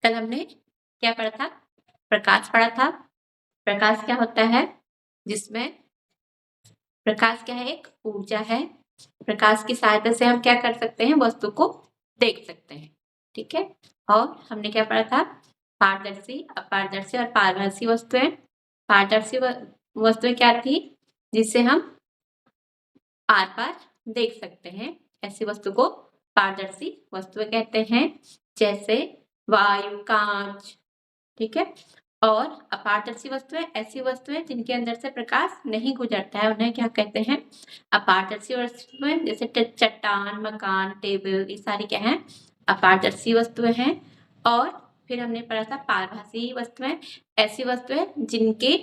कल हमने क्या पढ़ा था? प्रकाश पढ़ा था। प्रकाश क्या होता है? जिसमें प्रकाश क्या है? एक ऊर्जा है। प्रकाश की सहायता से हम क्या कर सकते हैं? वस्तु को देख सकते हैं। ठीक है। और हमने क्या पढ़ा था? पारदर्शी, अपारदर्शी और पारदर्शी वस्तुएं। पारदर्शी वस्तुएं क्या थी? जिससे हम आर पार देख सकते हैं, ऐसी वस्तु को पारदर्शी वस्तुएं कहते हैं, जैसे वायु, कांच। ठीक है। और अपारदर्शी वस्तुएं ऐसी वस्तुएं जिनके अंदर से प्रकाश नहीं गुजरता है, उन्हें क्या कहते हैं? अपारदर्शी वस्तुएं। जैसे चट्टान, मकान, टेबल, ये सारी क्या है? अपारदर्शी वस्तुएं हैं। और फिर हमने पढ़ा था पारभासी वस्तुएं, ऐसी वस्तुएं जिनके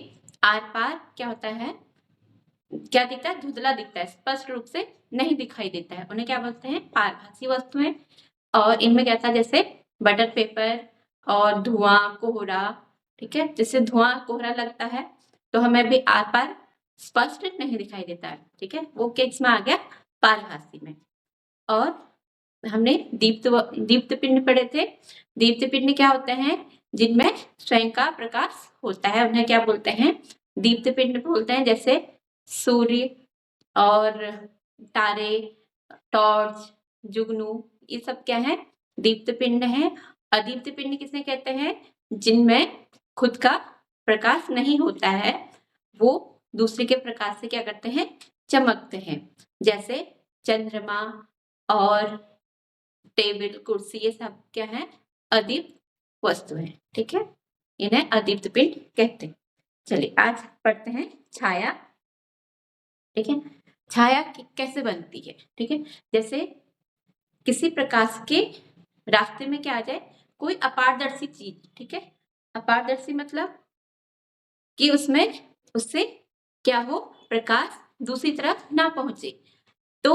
आर पार क्या होता है? क्या दिखता है? धुंधला दिखता है, स्पष्ट रूप से नहीं दिखाई देता है, उन्हें क्या बोलते हैं? पारभासी वस्तुएं। और इनमें क्या था? जैसे बटर पेपर और धुआं, कोहरा। ठीक है। जैसे धुआं, कोहरा लगता है तो हमें भी आर पार स्पष्ट नहीं दिखाई देता है। ठीक है। वो किस में आ गया? पारभासी में। और हमने दीप्त पिंड पढ़े थे। दीप्त पिंड क्या होते हैं? जिनमें स्वयं का प्रकाश होता है, उन्हें क्या बोलते हैं? दीप्त पिंड बोलते हैं। जैसे सूर्य और तारे, टॉर्च, जुगनू, ये सब क्या है? दीप्त पिंड है। अदीप्त पिंड किसे कहते हैं? जिनमें खुद का प्रकाश नहीं होता है, वो दूसरे के प्रकाश से क्या करते हैं? चमकते हैं। जैसे चंद्रमा और टेबल, कुर्सी, ये सब क्या है? अदीप्त वस्तु है। ठीक है। इन्हें अदीप्त पिंड कहते हैं। चलिए आज पढ़ते हैं छाया। ठीक है। छाया कैसे बनती है? ठीक है। जैसे किसी प्रकाश के रास्ते में क्या आ जाए? कोई अपारदर्शी चीज। ठीक है। अपारदर्शी मतलब कि उसमें उससे क्या हो? प्रकाश दूसरी तरफ ना पहुंचे, तो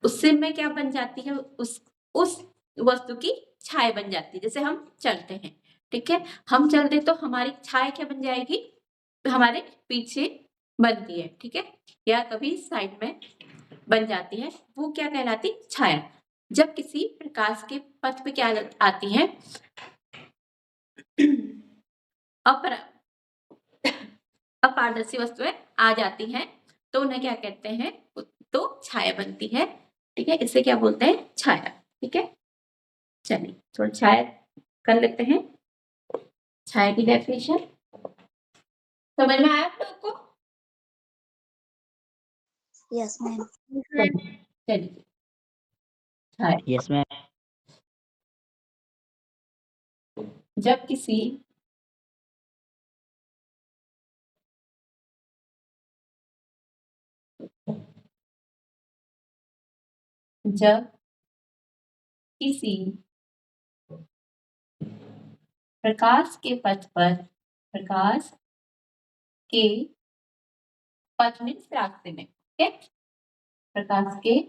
उससे में क्या बन जाती है? उस वस्तु की छाया बन जाती है। जैसे हम चलते हैं, ठीक है, हम चलते तो हमारी छाया क्या बन जाएगी? हमारे पीछे बनती है। ठीक है। या कभी साइड में बन जाती है, वो क्या कहलाती? छाया। जब किसी प्रकाश के पथ पे क्या आती है? अपर अपारदर्शी वस्तुएं आ जाती हैं, तो उन्हें क्या कहते हैं? तो छाया बनती है। ठीक है। इसे क्या बोलते हैं? छाया। ठीक है। चलिए थोड़ा छाया कर लेते हैं। छाया की डेफिनेशन समझ में आया आप लोग को? Yes ma'am. चलिए छाया, यस मैम। जब किसी जब किसी प्रकाश के पथ पर, प्रकाश के पथ मीन्स रास्ते में, ठीक है, प्रकाश के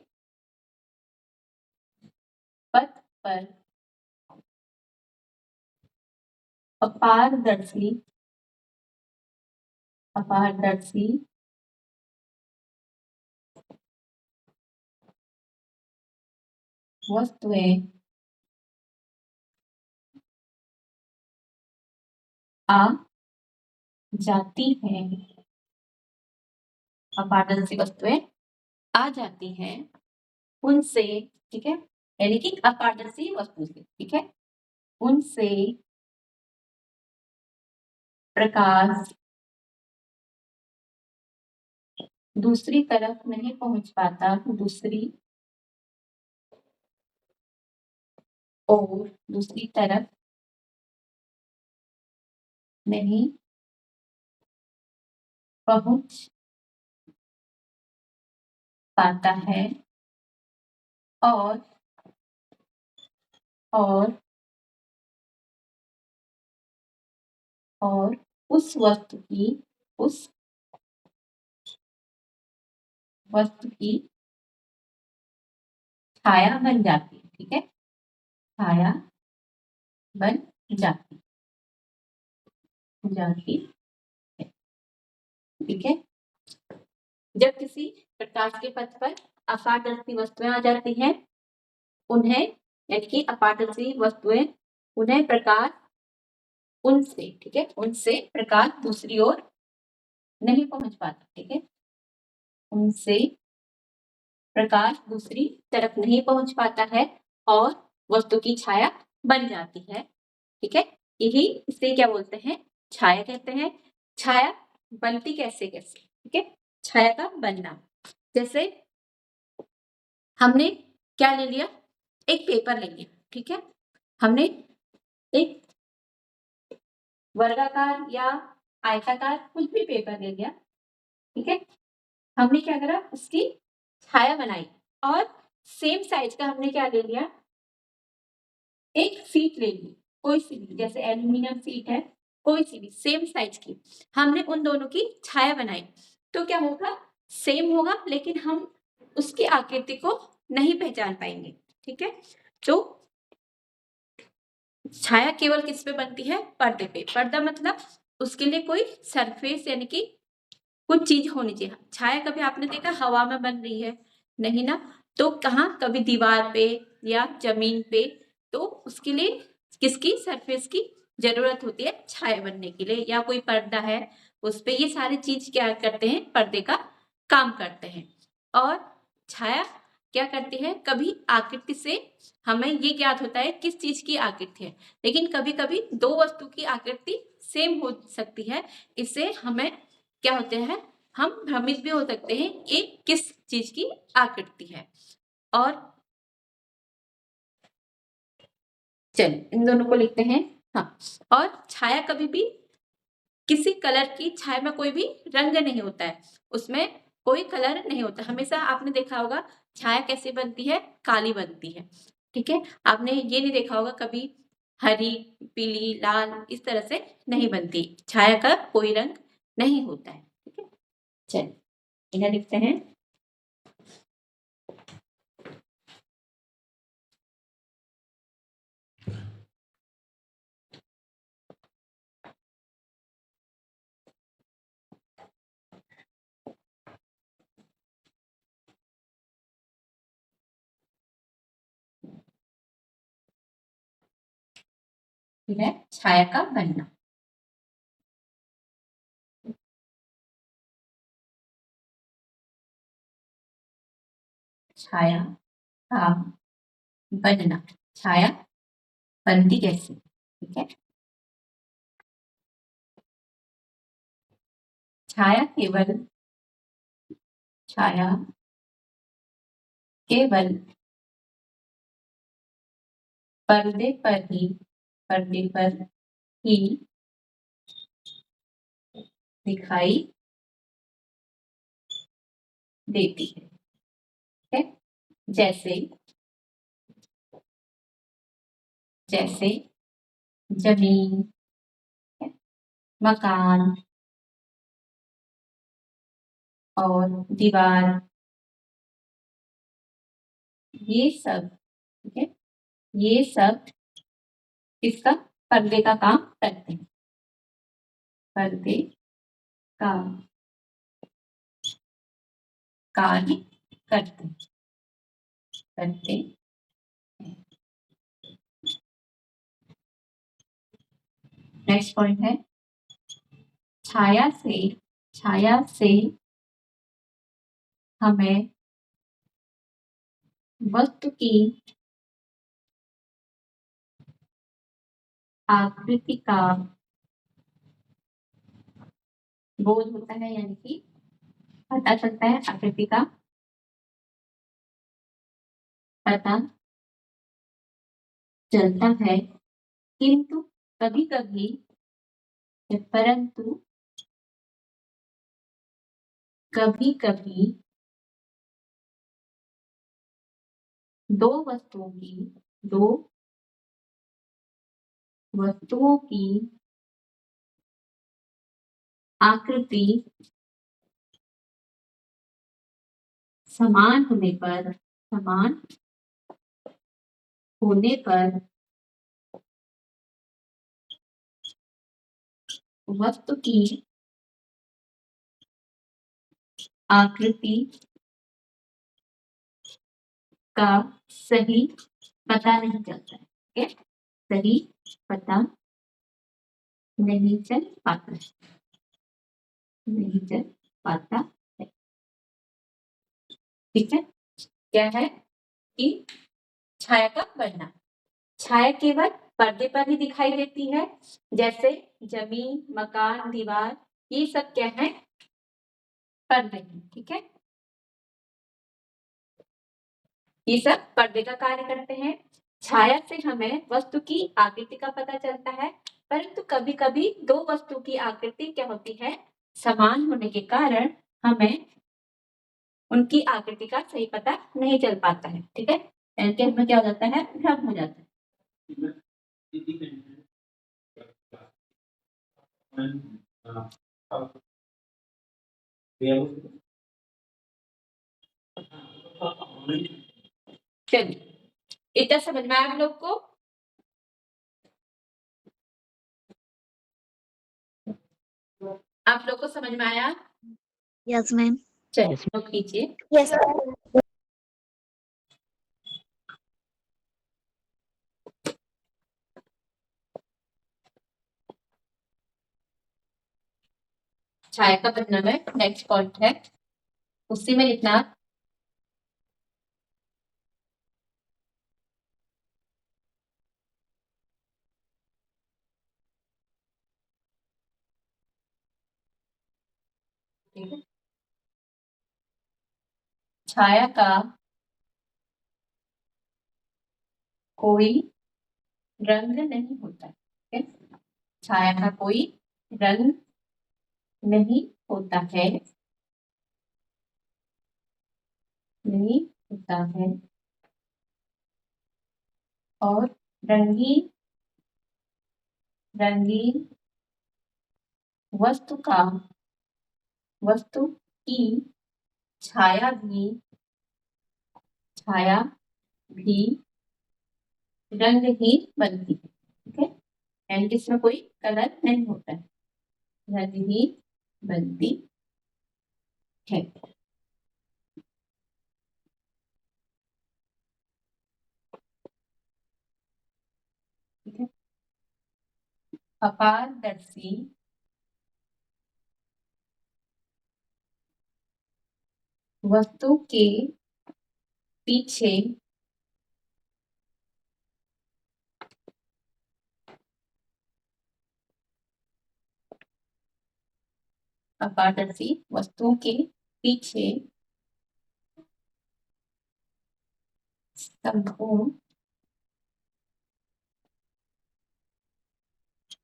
पथ पर अपारदर्शी अपारदर्शी वस्तुएं आ जाती हैं, अपारदर्शी वस्तुएं आ जाती हैं उनसे। ठीक है। यानी कि अपारदर्शी वस्तु से, ठीक है, उनसे प्रकाश दूसरी तरफ नहीं पहुंच पाता, दूसरी तरफ नहीं पहुंच पाता है। और और और उस वस्तु की छाया बन जाती है। ठीक है। छाया बन जाती जाती है। ठीक है। जब किसी प्रकाश के पथ पर अपारदर्शी वस्तुएं आ जाती हैं, उन्हें यानी कि अपारदर्शी वस्तुएं, उन्हें प्रकाश उनसे, ठीक है, उनसे प्रकाश दूसरी ओर नहीं पहुंच पाता, ठीक है, उनसे प्रकाश दूसरी तरफ नहीं पहुंच पाता है और वस्तु की छाया बन जाती है, ठीक है, यही इसे क्या बोलते हैं, छाया कहते हैं। छाया बनती कैसे कैसे, ठीक है, छाया का बनना, जैसे हमने क्या ले लिया, एक पेपर ले लिया, ठीक है, हमने एक वर्गाकार या आयताकार कुछ भी पेपर ले लिया, ठीक है, हमने क्या करा, उसकी छाया बनाई और सेम साइज का हमने क्या ले लिया, एक शीट ले ली, कोई सी भी, जैसे एल्यूमिनियम शीट है, कोई सी भी सेम साइज की, हमने उन दोनों की छाया बनाई, तो क्या होगा, सेम होगा, लेकिन हम उसकी आकृति को नहीं पहचान पाएंगे, ठीक है, तो छाया केवल किस पे बनती है, पर्दे पे। पर्दा मतलब उसके लिए कोई सरफेस यानी कि कुछ चीज होनी चाहिए। छाया कभी आपने देखा हवा में बन रही है, नहीं ना, तो कहाँ, कभी दीवार पे या जमीन पे, तो उसके लिए किसकी सरफेस की जरूरत होती है छाया बनने के लिए, या कोई पर्दा है उस पे, ये सारी चीज क्या करते हैं, पर्दे का काम करते हैं। और छाया क्या करती है, कभी आकृति से हमें ये ज्ञात होता है किस चीज की आकृति है, लेकिन कभी कभी दो वस्तु की आकृति सेम हो सकती है, इससे हमें क्या होते हैं, हम भ्रमित भी हो सकते हैं ये किस चीज की आकृति है। और चलिए इन दोनों को लिखते हैं, हाँ, और छाया कभी भी किसी कलर की, छाया में कोई भी रंग नहीं होता है, उसमें कोई कलर नहीं होता, हमेशा आपने देखा होगा छाया कैसे बनती है, काली बनती है, ठीक है, आपने ये नहीं देखा होगा कभी हरी, पीली, लाल, इस तरह से नहीं बनती, छाया का कोई रंग नहीं होता है, ठीक है। चलिए इन्हें लिखते हैं, ठीक है, छाया का बनना, छाया का बनना, छाया बनती कैसे, ठीक है, छाया केवल पर्दे पर ही, पर्दे पर ही दिखाई देती है, ठीक है, जैसे, जैसे जमीन, मकान और दीवार, ये सब, ठीक है, ये सब इसका पर्दे का काम करते हैं, पर्दे का कार्य करते करते हैं। नेक्स्ट पॉइंट है, छाया से, छाया से हमें वस्तु की आकृति का बोध होता है, यानी कि पता चलता है, आकृति का पता चलता है, किंतु कभी कभी, परंतु कभी कभी दो वस्तुओं की, दो वस्तुओं की आकृति समान होने पर, समान होने पर वस्तु की आकृति का सही पता नहीं चलता है, ठीक है, सही पता नहीं चल पाता है, नहीं चल पाता है। ठीक है, क्या है कि छाया का बनना। छाया केवल पर्दे पर ही दिखाई देती है, जैसे जमीन, मकान, दीवार, ये सब क्या है, पर्दे हैं। ठीक है, ये सब पर्दे का कार्य करते हैं। छाया से हमें वस्तु की आकृति का पता चलता है, परंतु कभी कभी दो वस्तु की आकृति क्या होती है, समान होने के कारण हमें उनकी आकृति का सही पता नहीं चल पाता है। ठीक है, यानी कि हमें क्या हो जाता है, भ्रम हो जाता है। चलिए, इतना समझ में आया आप लोग को? आप लोग को समझ में आया? Yes ma'am. चलिए नोट कीजिए। यस। छाया का मतलब है, नेक्स्ट पॉइंट है, उसी में लिखना। ठीक है, छाया का कोई रंग नहीं होता। ठीक है, छाया का कोई रंग नहीं होता है, नहीं होता है, और रंगीन रंगीन वस्तु का वस्तु की छाया भी रंगहीन बनती है। ठीक है, यानी कि इसमें कोई कलर नहीं होता है, रंगहीन बनती है। ठीक है, अपारदर्शी वस्तु के पीछे अपारदर्शी वस्तुओं के पीछे संपूर्ण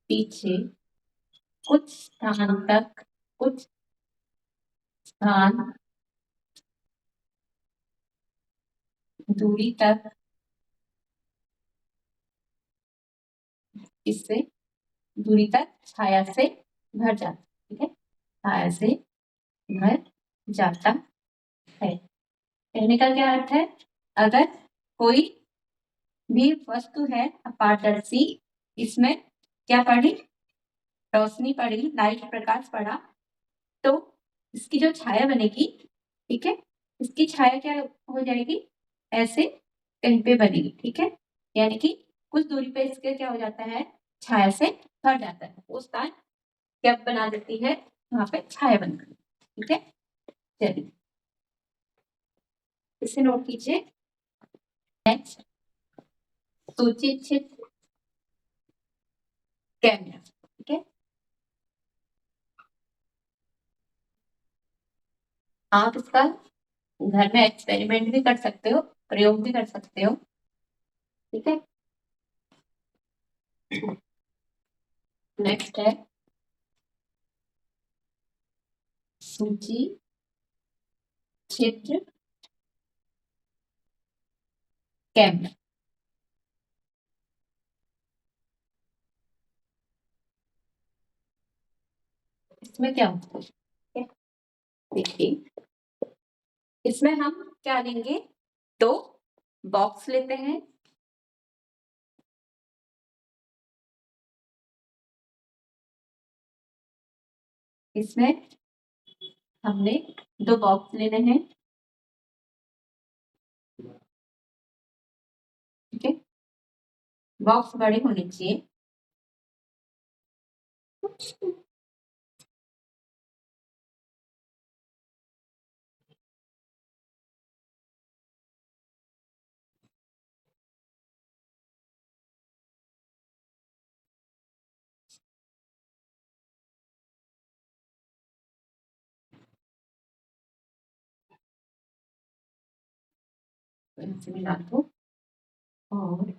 पीछे कुछ स्थान दूरी तक इससे दूरी तक छाया से भर जाता। ठीक है, छाया से भर जाता है। कहने का क्या अर्थ है, अगर कोई भी वस्तु है अपारदर्शी, इसमें क्या पड़ी, रोशनी पड़ी, लाइट प्रकाश पड़ा, तो इसकी जो छाया बनेगी, ठीक है, इसकी छाया क्या हो जाएगी, ऐसे कहीं पे बनेगी। ठीक है, यानी कि कुछ दूरी पे इसके क्या हो जाता है, छाया से भर जाता है, वो स्थान क्या बना देती है, वहां पे छाया बनकर। ठीक है, चलिए इसे नोट कीजिए। नेक्स्ट, सूचित कैमरा। ठीक है, आप इसका घर में एक्सपेरिमेंट भी कर सकते हो, प्रयोग भी कर सकते हो। ठीक है, नेक्स्ट है सूची चित्र कैमरा। इसमें क्या होता है, ठीक है? देखिए, इसमें हम क्या लेंगे, दो बॉक्स लेते हैं। इसमें हमने दो बॉक्स लेने हैं। ठीक है, बॉक्स बड़े होने चाहिए। इसे मिला दो और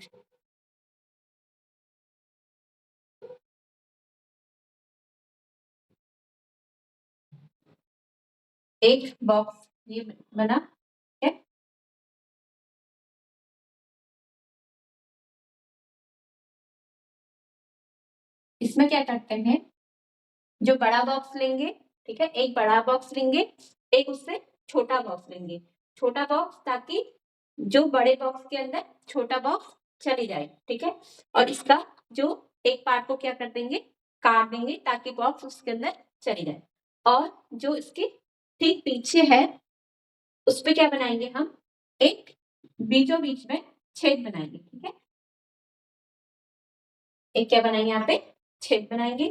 एक बॉक्स ये बना, ठीक है। इसमें क्या करते हैं, जो बड़ा बॉक्स लेंगे, ठीक है, एक बड़ा बॉक्स लेंगे, एक उससे छोटा बॉक्स लेंगे, छोटा बॉक्स ताकि जो बड़े बॉक्स के अंदर छोटा बॉक्स चली जाए, ठीक है। और इसका जो एक पार्ट को क्या कर देंगे, काट देंगे ताकि बॉक्स उसके अंदर चली जाए। और जो इसके ठीक पीछे है उस पे क्या बनाएंगे हम, एक बीचों बीच में छेद बनाएंगे, ठीक है। एक क्या बनाएंगे, यहाँ पे छेद बनाएंगे।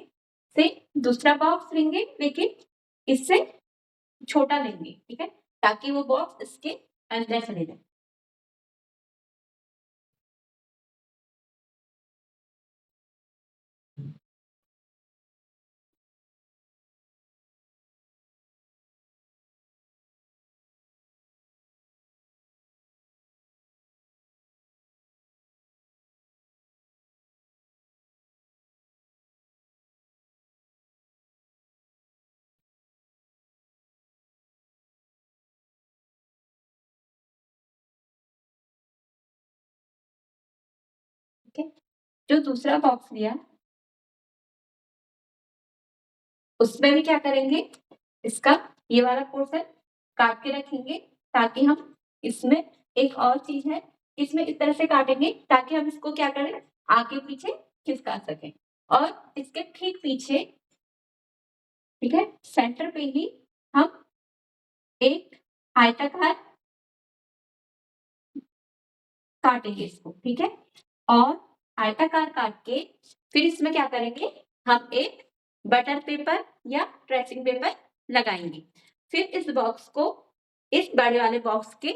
फिर दूसरा बॉक्स लेंगे लेकिन इससे छोटा लेंगे, ठीक है, ताकि वो बॉक्स इसके अंदर चले जाए। ठीक है, जो दूसरा बॉक्स लिया उसमें भी क्या करेंगे, इसका ये वाला पोर्शन काट के रखेंगे ताकि हम इसमें एक और चीज है, इसमें इस तरह से काटेंगे ताकि हम इसको क्या करें, आगे पीछे खिसका सकें। और इसके ठीक पीछे, ठीक है, सेंटर पे ही हम एक आयताकार काटेंगे इसको, ठीक है। और आयताकार काट के फिर इसमें क्या करेंगे, हम एक बटर पेपर या ट्रेसिंग पेपर लगाएंगे। फिर इस बॉक्स को इस बड़े वाले बॉक्स के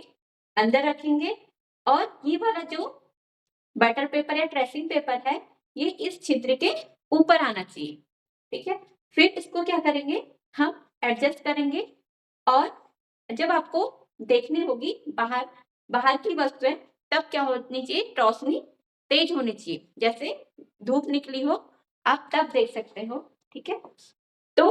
अंदर रखेंगे और ये वाला जो बटर पेपर या ट्रेसिंग पेपर है ये इस छिद्र के ऊपर आना चाहिए, ठीक है। फिर इसको क्या करेंगे, हम एडजस्ट करेंगे और जब आपको देखनी होगी बाहर बाहर की वस्तुएं, तब क्या होनी चाहिए, रोशनी तेज होनी चाहिए, जैसे धूप निकली हो आप तब देख सकते हो, ठीक है। तो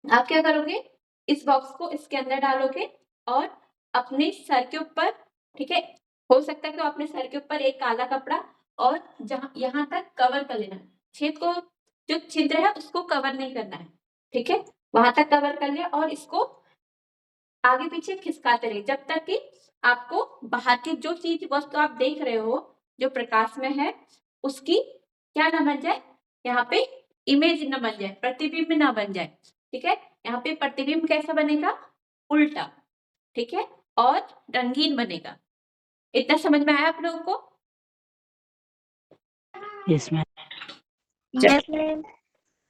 आप क्या करोगे, इस बॉक्स को इसके अंदर डालोगे और अपने सर के ऊपर, ठीक है, हो सकता है तो अपने सर के ऊपर एक काला कपड़ा और जहां यहाँ तक कवर कर लेना, छेद को जो छिद्र है उसको कवर नहीं करना है, ठीक है, वहां तक कवर कर लिया और इसको आगे पीछे खिसकाते रहिए जब तक कि आपको बाहर की जो चीज वस्तु आप देख रहे हो जो प्रकाश में है उसकी क्या ना बन जाए, यहाँ पे इमेज ना बन जाए, प्रतिबिंब ना बन जाए, ठीक है। यहाँ पे प्रतिबिंब कैसा बनेगा, उल्टा, ठीक है, और रंगीन बनेगा। इतना समझ में आया आप लोगों को? Yes ma'am. Yes ma'am.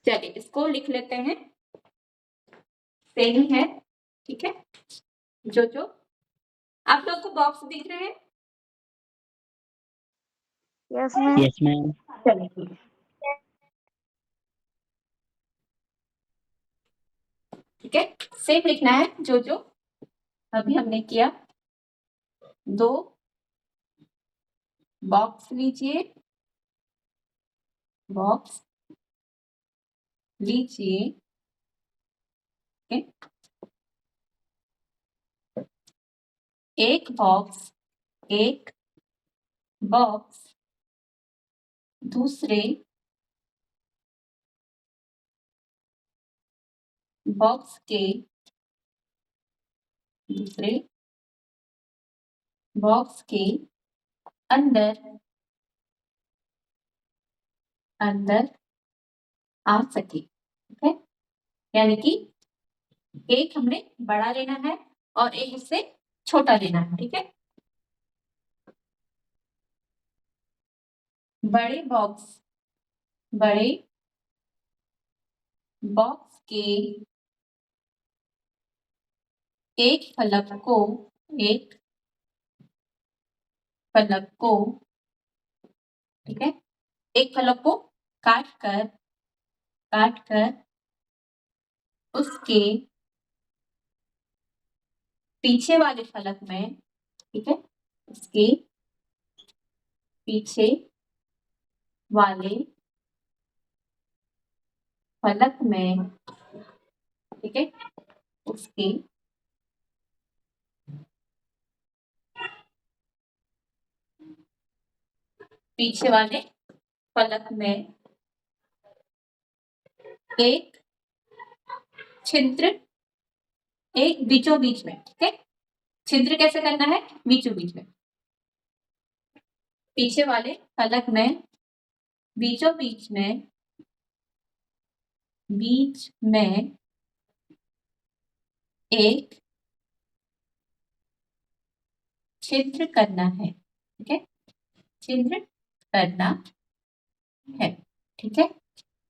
चलिए इसको लिख लेते हैं, सेम है, ठीक है। जो आप लोगों को बॉक्स दिख रहे हैं? Yes ma'am. Yes ma'am. चलिए ठीक है, ठीक है, सेम लिखना है जो अभी हमने किया। दो बॉक्स लीजिए, बॉक्स लीजिए, एक बॉक्स, एक बॉक्स दूसरे बॉक्स के दूसरे बॉक्स के अंदर अंदर आ सके, ठीक है। यानी कि एक हमने बड़ा लेना है और एक उससे छोटा लेना है, ठीक है। बड़े बॉक्स के एक फलक को ठीक है, एक फलक को काट कर उसके पीछे वाले फलक में, ठीक है, उसके पीछे वाले फलक में, ठीक है, उसके पीछे वाले फलक में एक छिद्र, एक बीचों बीच में, ठीक है, छिद्र कैसे करना है, बीचों बीच में, पीछे वाले फलक में बीचों बीच में एक छिद्र करना है, ठीक है, छिद्र करना है, ठीक है।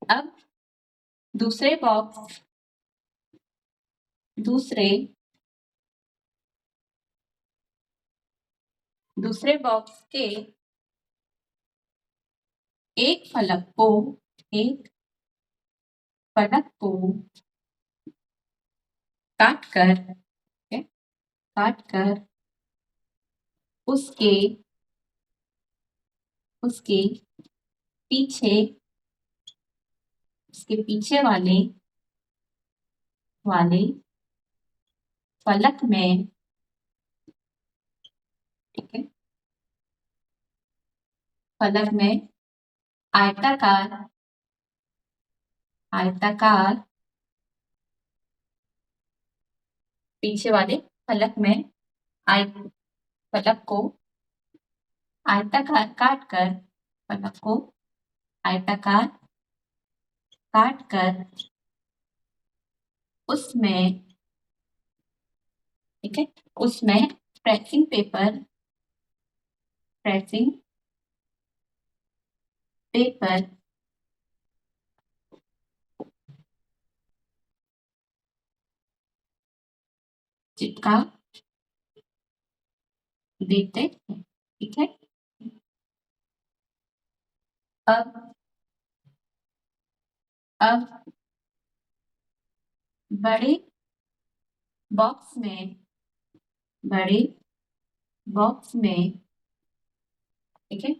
अब दूसरे बॉक्स के एक फलक को काट कर उसके पीछे वाले फलक में, ठीक है, फलक में आयताकार पीछे वाले फलक में फलक को आयताकार काट कर उसमें, ठीक है, उसमें ट्रेसिंग पेपर चिपका देते हैं, ठीक है। अब बड़े बॉक्स में, ठीक है,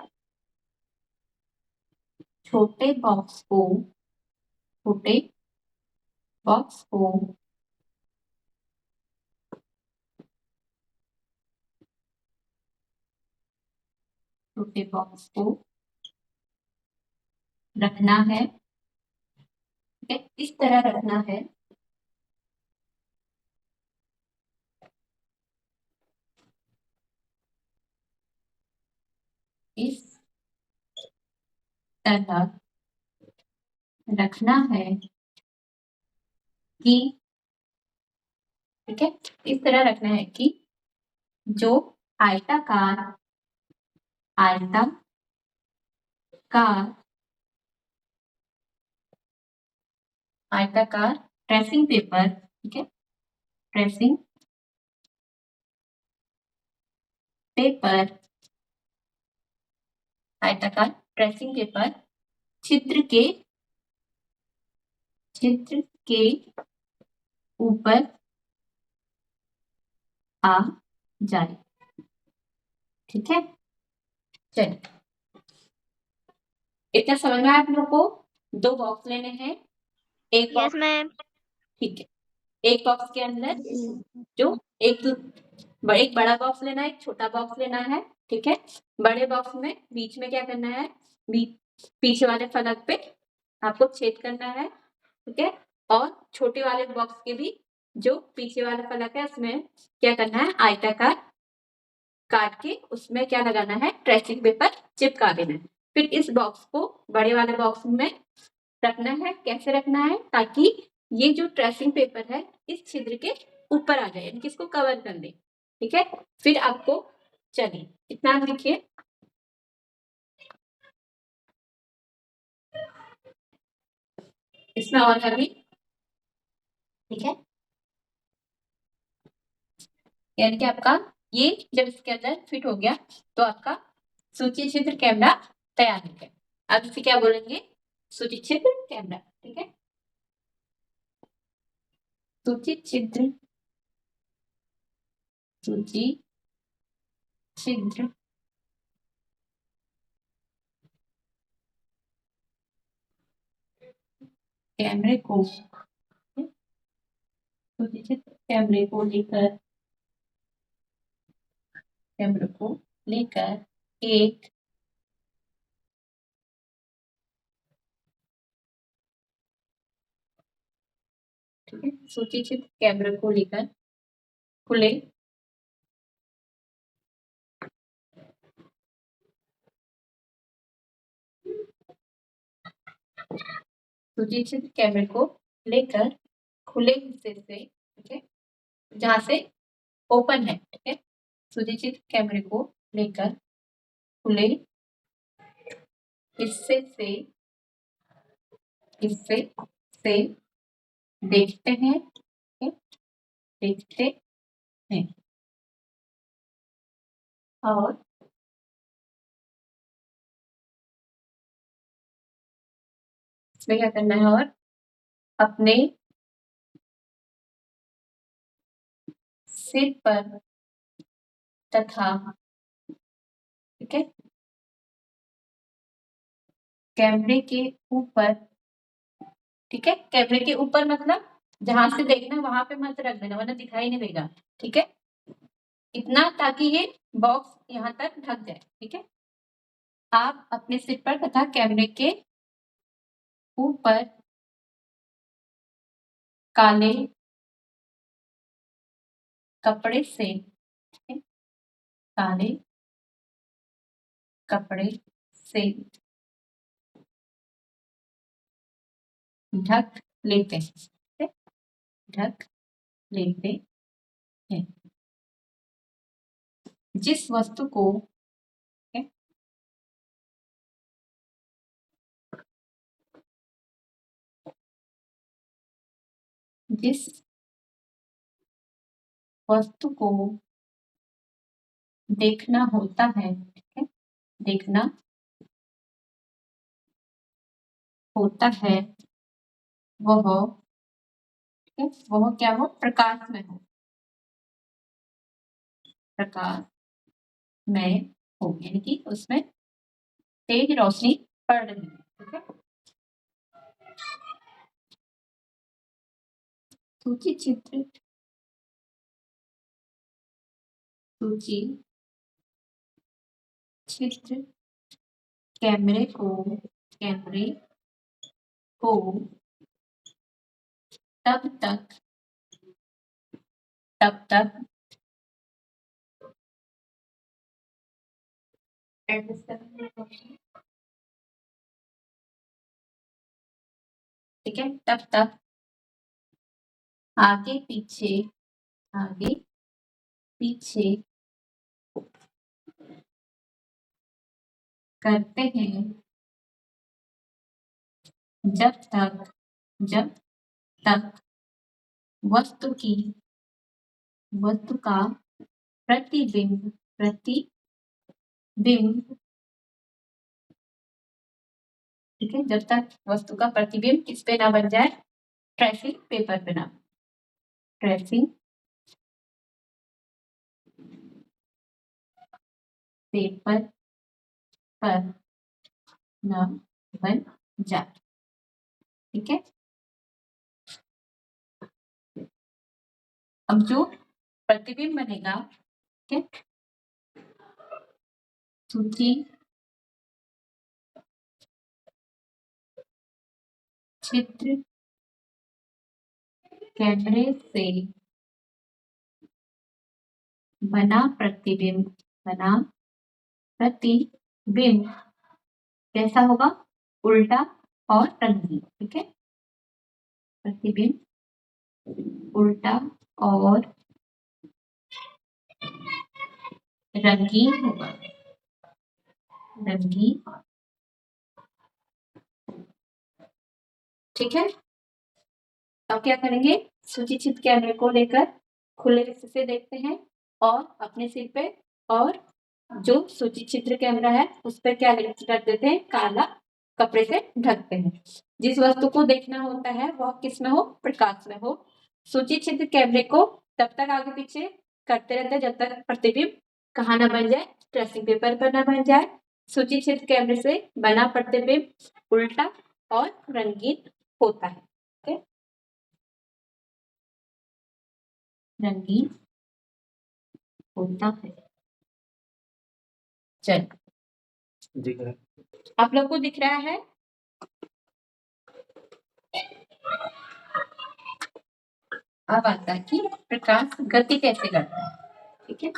छोटे बॉक्स को रखना है, ठीक है, इस तरह रखना है, इस तरह रखना है कि, ठीक है, इस तरह रखना है कि जो आयताकार ट्रेसिंग पेपर, ठीक है, ट्रेसिंग पेपर, आयताकार ट्रेसिंग पेपर छिद्र के ऊपर आ जाए, ठीक है। चलिए, इतना समझ में आया आप लोग को। दो बॉक्स लेने हैं, एक बॉक्स, ठीक है, एक बॉक्स के अंदर जो एक बड़ा बॉक्स लेना है, एक छोटा बॉक्स लेना है, ठीक है। बड़े बॉक्स में बीच में क्या करना है, पीछे वाले फलक पे आपको छेद करना है, ठीक है, और छोटे वाले बॉक्स के भी जो पीछे वाला फलक है उसमें क्या करना है, आयताकार काट के उसमें क्या लगाना है, ट्रेसिंग पेपर चिपका देना है। फिर इस बॉक्स को बड़े वाले बॉक्स में रखना है, कैसे रखना है, ताकि ये जो ट्रेसिंग पेपर है इस छिद्र के ऊपर आ जाए, यानी कि इसको कवर कर दे, ठीक है। फिर आपको, चलिए इतना लिखिए, इसमें और अभी ठीक है, यानी कि आपका ये जब इसके अंदर फिट हो गया तो आपका सूची छिद्र कैमरा तैयार हो गया। अब इसे क्या बोलेंगे? सूची छिद्र कैमरा। ठीक है, सूची छिद्र, सूची छिद्र कैमरे को, सूची छिद्र कैमरे को लेकर, कैमरे को लेकर एक ठीक है, सूची छिद्र कैमरे को लेकर खुले सूची छिद्र कैमरे को लेकर खुले हिस्से से, ठीक है, जहां से ओपन है, ठीक है, सूची छिद्र कैमरे को लेकर खुले हिस्से से, हिस्से से देखते हैं, ठीक है, देखते हैं और इसमें क्या करना है, और अपने सिर पर तथा, ठीक है, कैमरे के ऊपर, ठीक है, कैमरे के ऊपर मतलब जहां से देखना वहां पे मत रख देना वरना दिखाई नहीं देगा। ठीक है, इतना ताकि ये बॉक्स यहाँ तक ढक जाए। ठीक है, आप अपने सिर पर तथा कैमरे के ऊपर काले कपड़े से, ठीक है, काले कपड़े से ढक लेते हैं, ठीक है, ढक लेते हैं जिस वस्तु को, ठीक है, जिस वस्तु को देखना होता है, ठीक है, देखना होता है वह, ठीक है, वह क्या हो, प्रकाश में हो, प्रकाश में हो, यानी कि उसमें तेज रोशनी पड़ रही है। ठीक है, सूची चित्र, सूची चित्र कैमरे को, कैमरे को तब तक, तब तक ठीक है, तब तक आगे पीछे, आगे पीछे करते हैं जब तक, जब तक वस्तु की, वस्तु का प्रतिबिंब, प्रतिबिंब, ठीक है, जब तक वस्तु का प्रतिबिंब किस पे ना बन जाए, ट्रेसिंग पेपर पे ना, ट्रेसिंग पेपर पर ना बन जाए। ठीक है, अब जो प्रतिबिंब बनेगा, ठीक है, सूची चित्र कैमरे से बना प्रतिबिंब, बना प्रतिबिंब कैसा होगा, उल्टा और रंगीन। ठीक है, प्रतिबिंब उल्टा और रंगीन होगा, रंगीन। ठीक है, अब क्या करेंगे, सूचीचित कैमरे को लेकर खुले से देखते हैं और अपने सिर पे और जो सूचीचित्र कैमरा है उस पर क्या कर देते हैं, काला कपड़े से ढकते हैं। जिस वस्तु को देखना होता है वह किस में हो, प्रकाश में हो। सूचीचित्र कैमरे को तब तक आगे पीछे करते रहते हैं जब तक प्रतिबिंब कहाँ ना बन जाए, ट्रेसिंग पेपर पर ना बन जाए। सूचीचित्र कैमरे से बना प्रतिबिंब उल्टा और रंगीन होता है। ठीक है, रंगीन होता है। चल दिख रहा है, आप लोग को दिख रहा है? अब आता है कि प्रकाश गति कैसे करता है। ठीक है,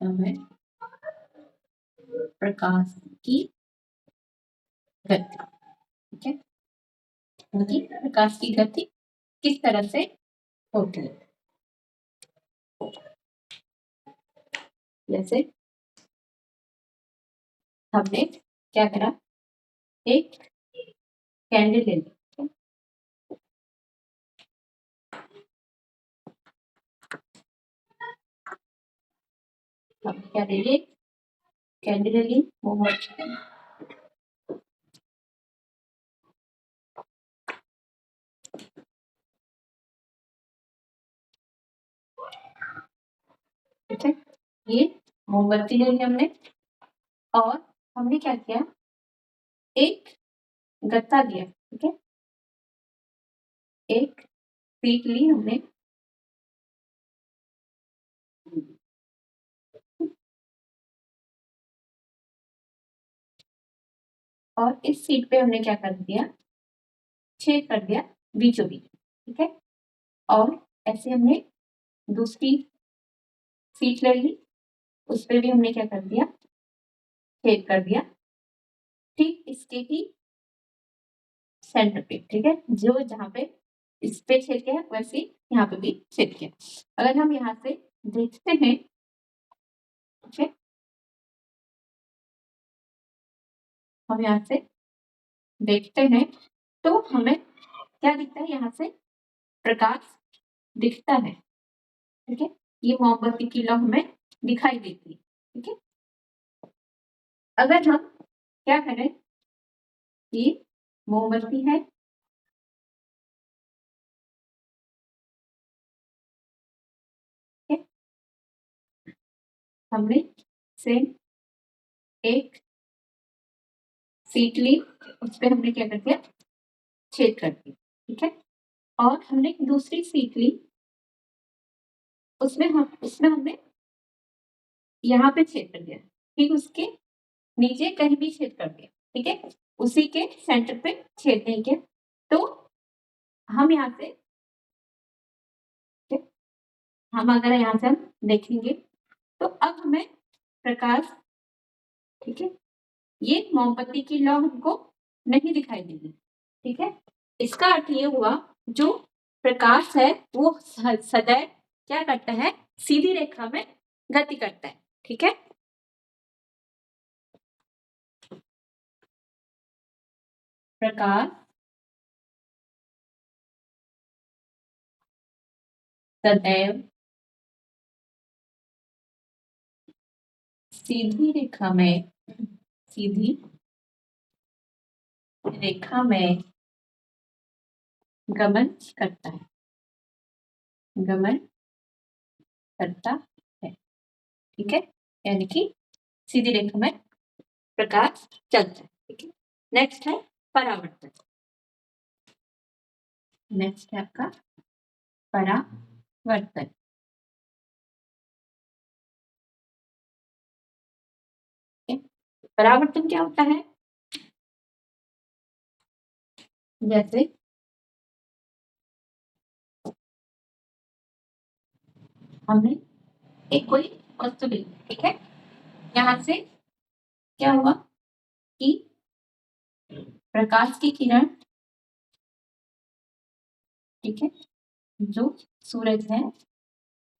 हमें प्रकाश की गति, ठीक है, उनकी प्रकाश की गति किस तरह से होती है। जैसे हमने क्या करा, एक कैंडल ले ली, हम क्या ले लिए, कैंडल ले ली, मोमबत्ती, ठीक है, ये मोमबत्ती ले ली हमने और हमने क्या किया, एक गत्ता लिया, ठीक है, एक सीट ली हमने और इस सीट पे हमने क्या कर दिया, छेद कर दिया बीचों बीच, ठीक है, और ऐसे हमने दूसरी सीट ले ली, उस पे भी हमने क्या कर दिया, छेद कर दिया, ठीक इसके ही सेंटर पे, ठीक है, जो जहाँ पे इस पे छेद किया वैसे यहाँ पे भी छेद किया। अगर हम यहाँ से देखते हैं, ठीक है, हम यहाँ से देखते हैं तो हमें क्या दिखता है, यहाँ से प्रकाश दिखता है, ठीक है, ये मोमबत्ती की लौ हमें दिखाई देती है, ठीक है। अगर हम क्या करें, ये मोमबत्ती है, ठीक है, हमने सेम एक सीट ली, उस पर हमने क्या कर दिया, छेद कर दिया, ठीक है, और हमने दूसरी सीट ली, उसमें हमने यहाँ पे छेद कर दिया, ठीक उसके नीचे कहीं भी छेद कर दिया, ठीक है, उसी के सेंटर पे छेद नहीं किया, तो हम यहाँ से, हम अगर यहाँ से हम देखेंगे तो अब हमें प्रकाश, ठीक है, ये मोमबत्ती की लौ हमको नहीं दिखाई देगी, ठीक है, इसका अर्थ ये हुआ जो प्रकाश है वो सदैव क्या करता है, सीधी रेखा में गति करता है, ठीक है। प्रकाश सदैव सीधी रेखा में, सीधी रेखा में गमन करता है, गमन करता है, ठीक है, यानी कि सीधी रेखा में प्रकाश चलता है, ठीक है। नेक्स्ट है परावर्तन, नेक्स्ट है आपका परावर्तन, परावर्तन क्या होता है, जैसे हमने एक कोई वस्तु ली, ठीक है, यहाँ से क्या हुआ कि प्रकाश की किरण, ठीक है, जो सूरज है,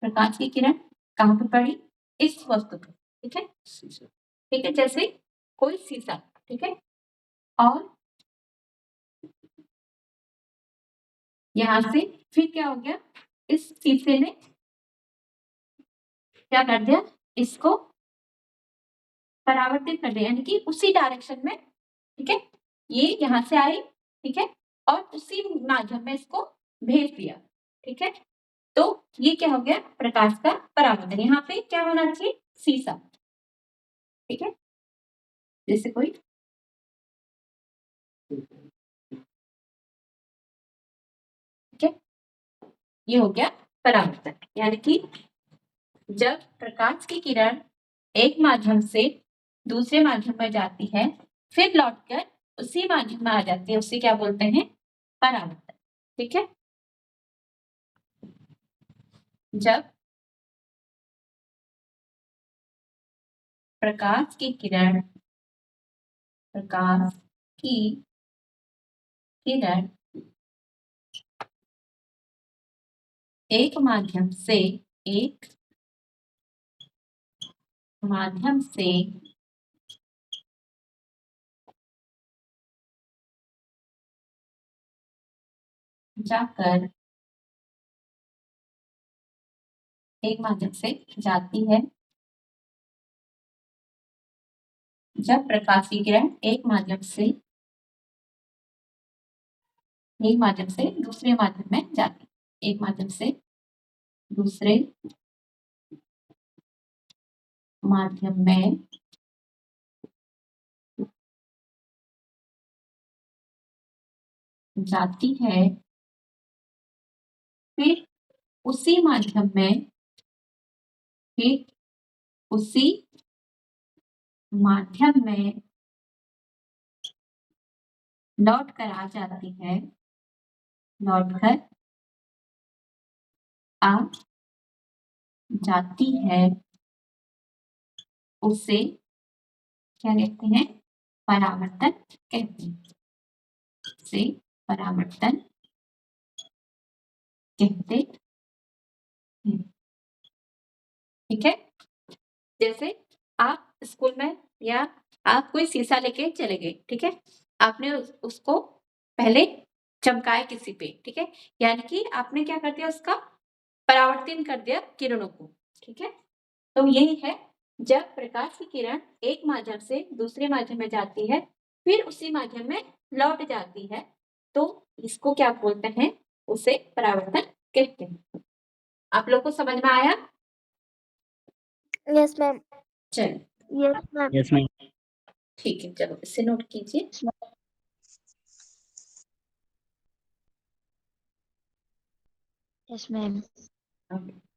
प्रकाश की किरण कहाँ पे पड़ी, इस वस्तु पे, ठीक है, ठीक है, जैसे कोई शीशा, ठीक है, और यहां से फिर क्या हो गया, इस शीशे ने क्या कर दिया, इसको परावर्तित कर दिया, यानी कि उसी डायरेक्शन में, ठीक है, ये यहां से आई, ठीक है, और उसी माध्यम में इसको भेज दिया, ठीक है, तो ये क्या हो गया, प्रकाश का परावर्तन। यहाँ पे क्या होना चाहिए, शीशा, ठीक है, जैसे कोई ठीक है, ये हो गया परावर्तन, यानी कि जब प्रकाश की किरण एक माध्यम से दूसरे माध्यम में जाती है, फिर लौटकर उसी माध्यम में आ जाती है, उसे क्या बोलते हैं, परावर्तन, ठीक है। जब प्रकाश की किरण एक माध्यम से जाकर एक माध्यम से जाती है, जब प्रकाश की किरण एक माध्यम से दूसरे माध्यम में जाती है, एक माध्यम से दूसरे माध्यम में जाती है, फिर उसी माध्यम में लौट कर आ जाती है, उसे क्या कहते हैं, परावर्तन कहते हैं, उसे परावर्तन कहते हैं, ठीक है। जैसे आप स्कूल में या आप कोई शीशा लेके चले गए, ठीक है, आपने उसको पहले चमकाया किसी पे, ठीक है, यानी कि आपने क्या कर दिया, उसका परावर्तन कर दिया किरणों को, ठीक है, तो यही है, जब प्रकाश की किरण एक माध्यम से दूसरे माध्यम में जाती है, फिर उसी माध्यम में लौट जाती है, तो इसको क्या बोलते हैं, उसे परावर्तन कहते हैं। आप लोग को समझ में आया? Yes ma'am. चलिए, यस मैम। Yes ma'am. ठीक है, चलो इसे नोट कीजिए। Yes ma'am. Okay.